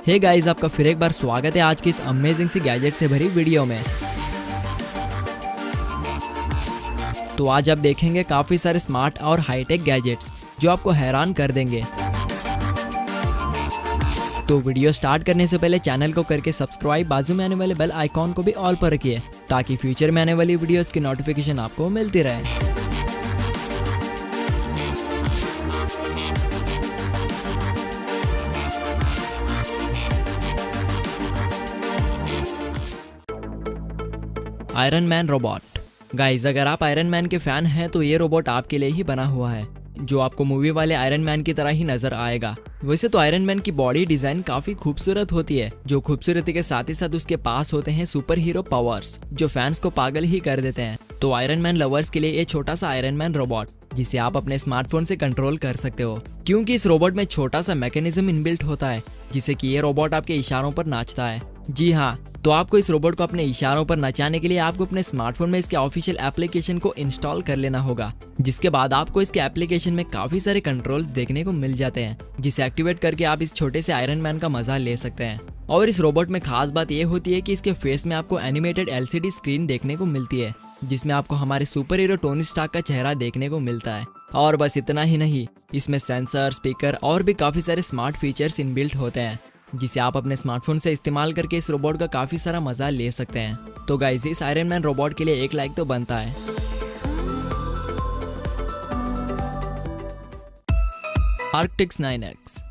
Hey guys, आपका फिर एक बार स्वागत है आज की इस अमेजिंग सी गैजेट से भरी वीडियो में। तो आज आप देखेंगे काफी सारे स्मार्ट और हाईटेक गैजेट्स जो आपको हैरान कर देंगे। तो वीडियो स्टार्ट करने से पहले चैनल को करके सब्सक्राइब, बाजू में आने वाले बेल आइकॉन को भी ऑल पर रखिए ताकि फ्यूचर में आने वाली वीडियोस की नोटिफिकेशन आपको मिलती रहे। Iron man robot. गाइस, अगर आप आयरन मैन के फैन हैं तो ये रोबोट आपके लिए ही बना हुआ है, जो आपको मूवी वाले आयरन मैन की तरह ही नजर आएगा। वैसे तो आयरन मैन की बॉडी डिजाइन काफी खूबसूरत होती है, जो खूबसूरती के साथ ही साथ उसके पास होते हैं सुपर हीरो पावर्स जो फैंस को पागल ही कर देते हैं। तो आयरन मैन लवर्स के लिए ये छोटा सा आयरन मैन रोबोट जिसे आप अपने स्मार्टफोन से कंट्रोल कर सकते हो, क्योंकि इस रोबोट में छोटा सा मैकेनिज्म इनबिल्ट होता है जिससे कि ये रोबोट आपके इशारों पर नाचता है। जी हाँ, तो आपको इस रोबोट को अपने इशारों पर नचाने के लिए आपको अपने स्मार्टफोन में इसके ऑफिशियल एप्लीकेशन को इंस्टॉल कर लेना होगा, जिसके बाद आपको इसके एप्लीकेशन में काफी सारे कंट्रोल्स देखने को मिल जाते हैं, जिसे एक्टिवेट करके आप इस छोटे से आयरन मैन का मजा ले सकते हैं। और इस रोबोट में खास बात यह होती है कि इसके फेस में आपको एनिमेटेड LCD स्क्रीन देखने को मिलती है, जिसमें आपको हमारे सुपर हीरो टोनी स्टार्क का चेहरा देखने को मिलता है। और बस इतना ही नहीं, इसमें सेंसर, स्पीकर और भी काफी सारे स्मार्ट फीचर्स इनबिल्ट होते हैं, जिसे आप अपने स्मार्टफोन से इस्तेमाल करके इस रोबोट का काफी सारा मजा ले सकते हैं। तो गाइस, इस आयरन मैन रोबोट के लिए एक लाइक तो बनता है। आर्क्टिक्स 9X।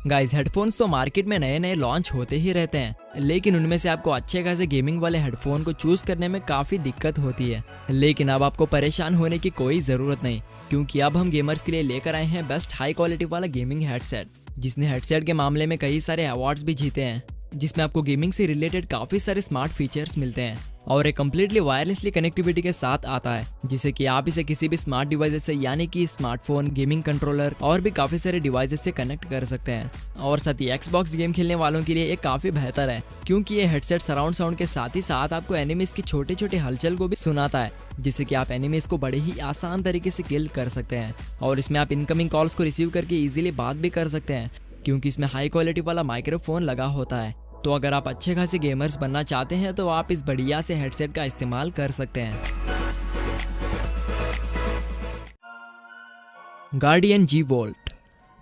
गाइस, हेडफोन्स तो मार्केट में नए नए लॉन्च होते ही रहते हैं, लेकिन उनमें से आपको अच्छे खासे गेमिंग वाले हेडफोन को चूज करने में काफी दिक्कत होती है। लेकिन अब आपको परेशान होने की कोई जरूरत नहीं, क्योंकि अब हम गेमर्स के लिए लेकर आए हैं बेस्ट हाई क्वालिटी वाला गेमिंग हेडसेट, जिसने हेडसेट के मामले में कई सारे अवार्ड्स भी जीते हैं, जिसमें आपको गेमिंग से रिलेटेड काफी सारे स्मार्ट फीचर्स मिलते हैं और एक कम्प्लीटली वायरलेसली कनेक्टिविटी के साथ आता है, जिससे कि आप इसे किसी भी स्मार्ट डिवाइस से यानी कि स्मार्टफोन, गेमिंग कंट्रोलर और भी काफी सारे डिवाइसेस से कनेक्ट कर सकते हैं। और साथ ही Xbox गेम खेलने वालों के लिए ये काफी बेहतर है, क्योंकि ये हेडसेट सराउंड साउंड के साथ ही साथ आपको एनिमीज की छोटे छोटे हलचल को भी सुनाता है, जिससे कि आप एनिमीज को बड़े ही आसान तरीके से किल कर सकते हैं। और इसमें आप इनकमिंग कॉल्स को रिसीव करके इजीली बात भी कर सकते हैं, क्योंकि इसमें हाई क्वालिटी वाला माइक्रोफोन लगा होता है। तो अगर आप अच्छे खासे गेमर्स बनना चाहते हैं तो आप इस बढ़िया से हेडसेट का इस्तेमाल कर सकते हैं। Guardian G Volt।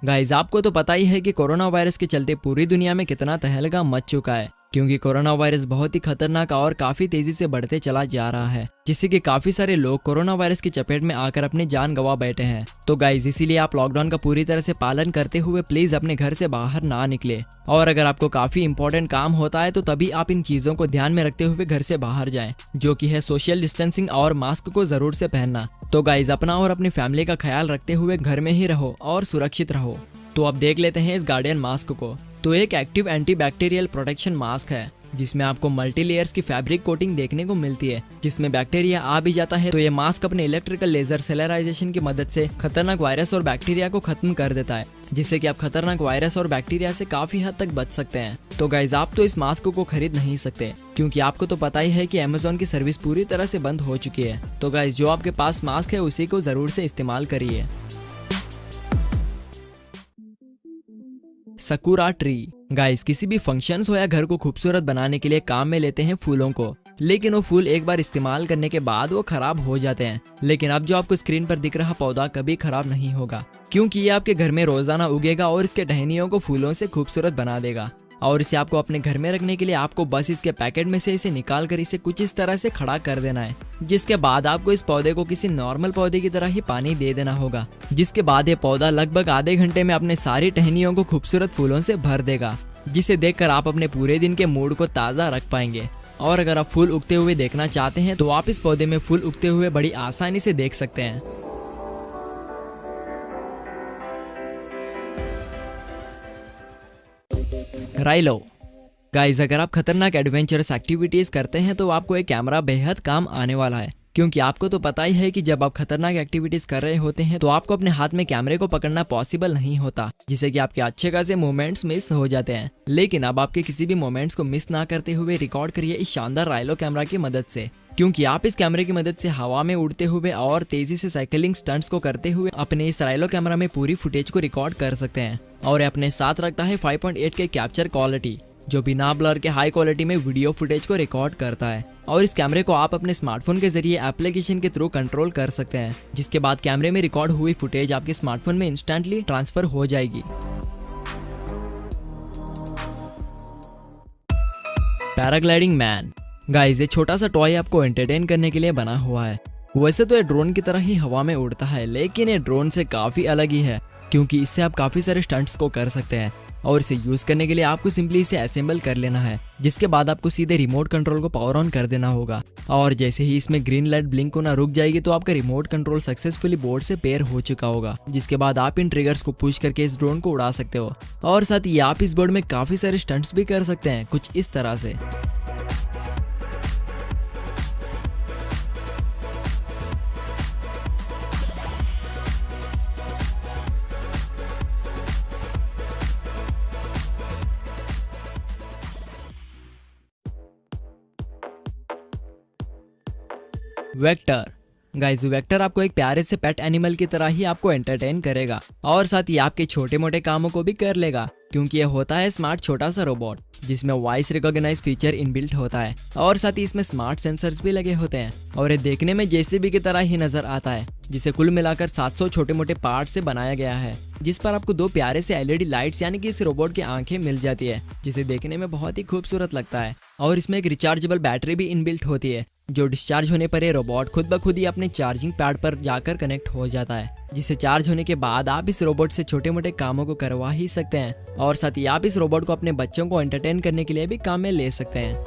गाइस, आपको तो पता ही है कि कोरोना वायरस के चलते पूरी दुनिया में कितना तहलका मच चुका है, क्योंकि कोरोना वायरस बहुत ही खतरनाक और काफी तेजी से बढ़ते चला जा रहा है, जिससे कि काफी सारे लोग कोरोना वायरस की चपेट में आकर अपनी जान गंवा बैठे हैं। तो गाइस, इसीलिए आप लॉकडाउन का पूरी तरह से पालन करते हुए प्लीज अपने घर से बाहर ना निकले, और अगर आपको काफी इंपॉर्टेंट काम होता है तो तभी आप इन चीजों को ध्यान में रखते हुए घर से बाहर जाएं, जो कि है सोशल डिस्टेंसिंग और मास्क को जरूर से पहनना। तो गाइस, अपना और अपनी फैमिली का ख्याल रखते हुए घर में ही रहो और सुरक्षित रहो। तो अब देख लेते हैं इस गार्डियन मास्क को। तो एक एक्टिव एंटीबैक्टीरियल प्रोटेक्शन मास्क है, जिसमें आपको मल्टी लेयर्स की फैब्रिक कोटिंग देखने को मिलती है, जिसमें बैक्टीरिया आ भी जाता है तो ये मास्क अपने इलेक्ट्रिकल लेजर सेलराइजेशन की मदद से खतरनाक वायरस और बैक्टीरिया को खत्म कर देता है, जिससे कि आप खतरनाक वायरस और बैक्टीरिया से काफी हद तक बच सकते हैं। तो गाइस, आप तो इस मास्क को खरीद नहीं सकते, क्योंकि आपको तो पता ही है कि Amazon की सर्विस पूरी तरह से बंद हो चुकी है। तो गाइस, जो आपके पास मास्क है उसी को जरूर से इस्तेमाल करिए। Sakura tree. गाइस, किसी भी फंक्शंस हो या घर को खूबसूरत बनाने के लिए काम में लेते हैं फूलों को, लेकिन वो फूल एक बार इस्तेमाल करने के बाद वो खराब हो जाते हैं। लेकिन अब जो आपको स्क्रीन पर दिख रहा पौधा कभी खराब नहीं होगा, क्योंकि ये आपके घर में रोजाना उगेगा और इसके टहनियों को फूलों से खूबसूरत बना देगा। और इसे आपको अपने घर में रखने के लिए आपको बस इसके पैकेट में से इसे निकाल कर इसे कुछ इस तरह से खड़ा कर देना है, जिसके बाद आपको इस पौधे को किसी नॉर्मल पौधे की तरह ही पानी दे देना होगा, जिसके बाद ये पौधा लगभग आधे घंटे में अपने सारी टहनियों को खूबसूरत फूलों से भर देगा, जिसे देखकर आप अपने पूरे दिन के मूड को ताज़ा रख पाएंगे। और अगर आप फूल उगते हुए देखना चाहते हैं तो आप इस पौधे में फूल उगते हुए बड़ी आसानी से देख सकते हैं। राइलो। गाइस, अगर आप खतरनाक एडवेंचरस एक्टिविटीज करते हैं तो आपको एक कैमरा बेहद काम आने वाला है, क्योंकि आपको तो पता ही है कि जब आप खतरनाक एक्टिविटीज कर रहे होते हैं तो आपको अपने हाथ में कैमरे को पकड़ना पॉसिबल नहीं होता, जिससे कि आपके अच्छे खासे मोमेंट्स मिस हो जाते हैं। लेकिन अब आपके किसी भी मोमेंट्स को मिस ना करते हुए रिकॉर्ड करिए इस शानदार राइलो कैमरा की मदद से, क्योंकि आप इस कैमरे की मदद से हवा में उड़ते हुए और तेजी से साइकिलिंग स्टंट्स को करते हुए अपने इस राइलो कैमरा में पूरी फुटेज को रिकॉर्ड कर सकते हैं। और ये अपने साथ रखता है 5.8 के कैप्चर क्वालिटी, जो बिना ब्लर के हाई क्वालिटी में वीडियो फुटेज को रिकॉर्ड करता है। और इस कैमरे को आप अपने स्मार्टफोन के जरिए एप्लीकेशन के थ्रू कंट्रोल कर सकते हैं, जिसके बाद कैमरे में रिकॉर्ड हुई फुटेज आपके स्मार्टफोन में इंस्टेंटली ट्रांसफर हो जाएगी। Paragliding man. गाइस, ये छोटा सा टॉय आपको एंटरटेन करने के लिए बना हुआ है। वैसे तो ये ड्रोन की तरह ही हवा में उड़ता है, लेकिन ये ड्रोन से काफी अलग ही है, क्योंकि इससे आप काफी सारे स्टंट्स को कर सकते हैं। और इसे यूज करने के लिए आपको सिंपली इसे असेंबल कर लेना है, जिसके बाद आपको सीधे रिमोट कंट्रोल को पावर ऑन कर देना होगा। और जैसे ही इसमें ग्रीन लाइट ब्लिंक होना रुक जाएगी तो आपका रिमोट कंट्रोल सक्सेसफुली बोर्ड से पेयर हो चुका होगा, जिसके बाद आप इन ट्रिगर्स को पुश करके इस ड्रोन को उड़ा सकते हो। और साथ ही आप इस बोर्ड में काफी सारे स्टंट्स भी कर सकते हैं, कुछ इस तरह से। वेक्टर। गाइस, वेक्टर आपको एक प्यारे से पेट एनिमल की तरह ही आपको एंटरटेन करेगा और साथ ही आपके छोटे मोटे कामों को भी कर लेगा, क्योंकि यह होता है स्मार्ट छोटा सा रोबोट जिसमें वॉइस रिकॉग्नाइज फीचर इनबिल्ट होता है और साथ ही इसमें स्मार्ट सेंसर्स भी लगे होते हैं। और ये देखने में जेसीबी की तरह ही नजर आता है, जिसे कुल मिलाकर 700 छोटे मोटे पार्ट से बनाया गया है, जिस पर आपको 2 प्यारे से एलईडी लाइट्स यानी कि इस रोबोट की आंखें मिल जाती है, जिसे देखने में बहुत ही खूबसूरत लगता है। और इसमें एक रिचार्जेबल बैटरी भी इनबिल्ट होती है, जो डिस्चार्ज होने पर ये रोबोट खुद ब खुद ही अपने चार्जिंग पैड पर जाकर कनेक्ट हो जाता है, जिसे चार्ज होने के बाद आप इस रोबोट से छोटे मोटे कामों को करवा ही सकते हैं। और साथ ही आप इस रोबोट को अपने बच्चों को एंटरटेन करने के लिए भी काम में ले सकते हैं।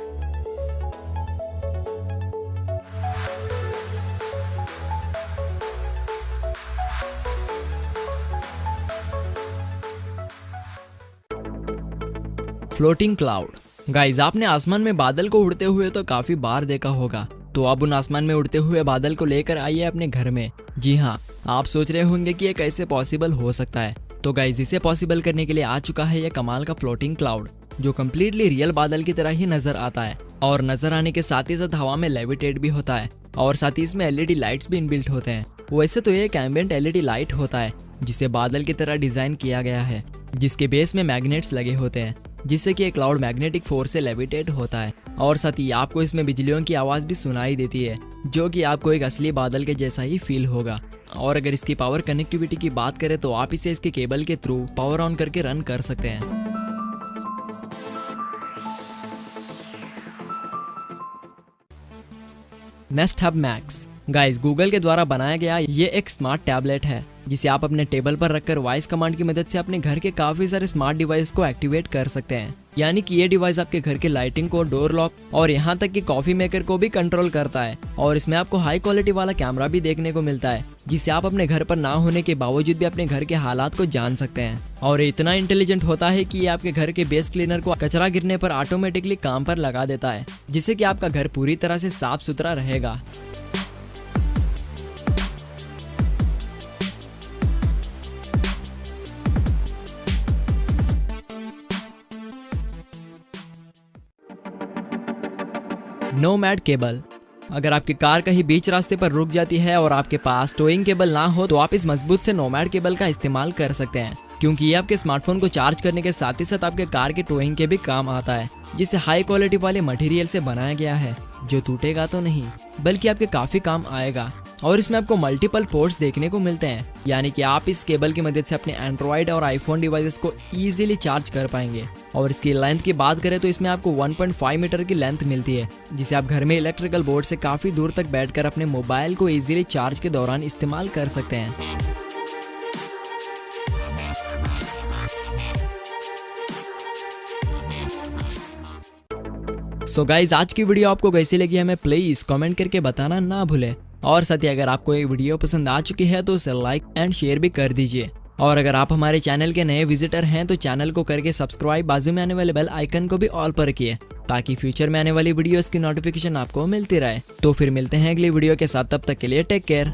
Floating cloud. गाइस, आपने आसमान में बादल को उड़ते हुए तो काफी बार देखा होगा, तो अब उन आसमान में उड़ते हुए बादल को लेकर आइए अपने घर में। जी हाँ, आप सोच रहे होंगे कि ये कैसे पॉसिबल हो सकता है। तो गाइस, इसे पॉसिबल करने के लिए आ चुका है ये कमाल का फ्लोटिंग क्लाउड, जो कम्प्लीटली रियल बादल की तरह ही नजर आता है और नजर आने के साथ ही साथ हवा में लेविटेट भी होता है और साथ ही इसमें एलईडी लाइट्स भी इनबिल्ट होते हैं। वैसे तो ये एक एम्बिएंट एलईडी लाइट होता है, जिसे बादल की तरह डिजाइन किया गया है, जिसके बेस में मैग्नेट्स लगे होते हैं, जिससे कि क्लाउड मैग्नेटिक फोर्स से लेविटेट होता है। और साथ ही आपको इसमें बिजलियों की आवाज भी सुनाई देती है, जो कि आपको एक असली बादल के जैसा ही फील होगा। और अगर इसकी पावर कनेक्टिविटी की बात करें तो आप इसे इसके केबल के थ्रू पावर ऑन करके रन कर सकते हैं। Nest hub max. Guys, Google के द्वारा बनाया गया ये एक स्मार्ट टैबलेट है, जिसे आप अपने टेबल पर रखकर वॉइस कमांड की मदद से अपने घर के काफी सारे स्मार्ट डिवाइस को एक्टिवेट कर सकते हैं। यानी कि ये डिवाइस आपके घर के लाइटिंग को, डोर लॉक और यहाँ तक कि कॉफी मेकर को भी कंट्रोल करता है। और इसमें आपको हाई क्वालिटी वाला कैमरा भी देखने को मिलता है, जिससे आप अपने घर पर ना होने के बावजूद भी अपने घर के हालात को जान सकते हैं। और ये इतना इंटेलिजेंट होता है कि ये आपके घर के बेस क्लीनर को कचरा गिरने पर ऑटोमेटिकली काम पर लगा देता है, जिससे कि आपका घर पूरी तरह से साफ सुथरा रहेगा। Nomad cable. अगर आपकी कार कहीं बीच रास्ते पर रुक जाती है और आपके पास टोइंग केबल ना हो, तो आप इस मजबूत से नोमैड केबल का इस्तेमाल कर सकते हैं, क्योंकि ये आपके स्मार्टफोन को चार्ज करने के साथ ही साथ आपके कार के टोइंग के भी काम आता है, जिसे हाई क्वालिटी वाले मटेरियल से बनाया गया है, जो टूटेगा तो नहीं बल्कि आपके काफी काम आएगा। और इसमें आपको मल्टीपल पोर्ट्स देखने को मिलते हैं, यानी कि आप इस केबल की मदद से अपने एंड्रॉइड और आईफोन डिवाइसेस को इजीली चार्ज कर पाएंगे। और इसकी लेंथ की बात करें तो इसमें आपको 1.5 मीटर की लेंथ मिलती है, जिसे आप घर में इलेक्ट्रिकल बोर्ड से काफी दूर तक बैठकर अपने मोबाइल को इजीली चार्ज के दौरान इस्तेमाल कर सकते हैं। सो गाइज, आज की वीडियो आपको कैसी लगी हमें प्लीज कमेंट करके बताना ना भूले। और साथ ही अगर आपको ये वीडियो पसंद आ चुकी है तो उसे लाइक एंड शेयर भी कर दीजिए। और अगर आप हमारे चैनल के नए विजिटर हैं तो चैनल को करके सब्सक्राइब, बाजू में आने वाले बेल आइकन को भी ऑल पर रखिए, ताकि फ्यूचर में आने वाली वीडियोस की नोटिफिकेशन आपको मिलती रहे। तो फिर मिलते हैं अगली वीडियो के साथ, तब तक के लिए टेक केयर।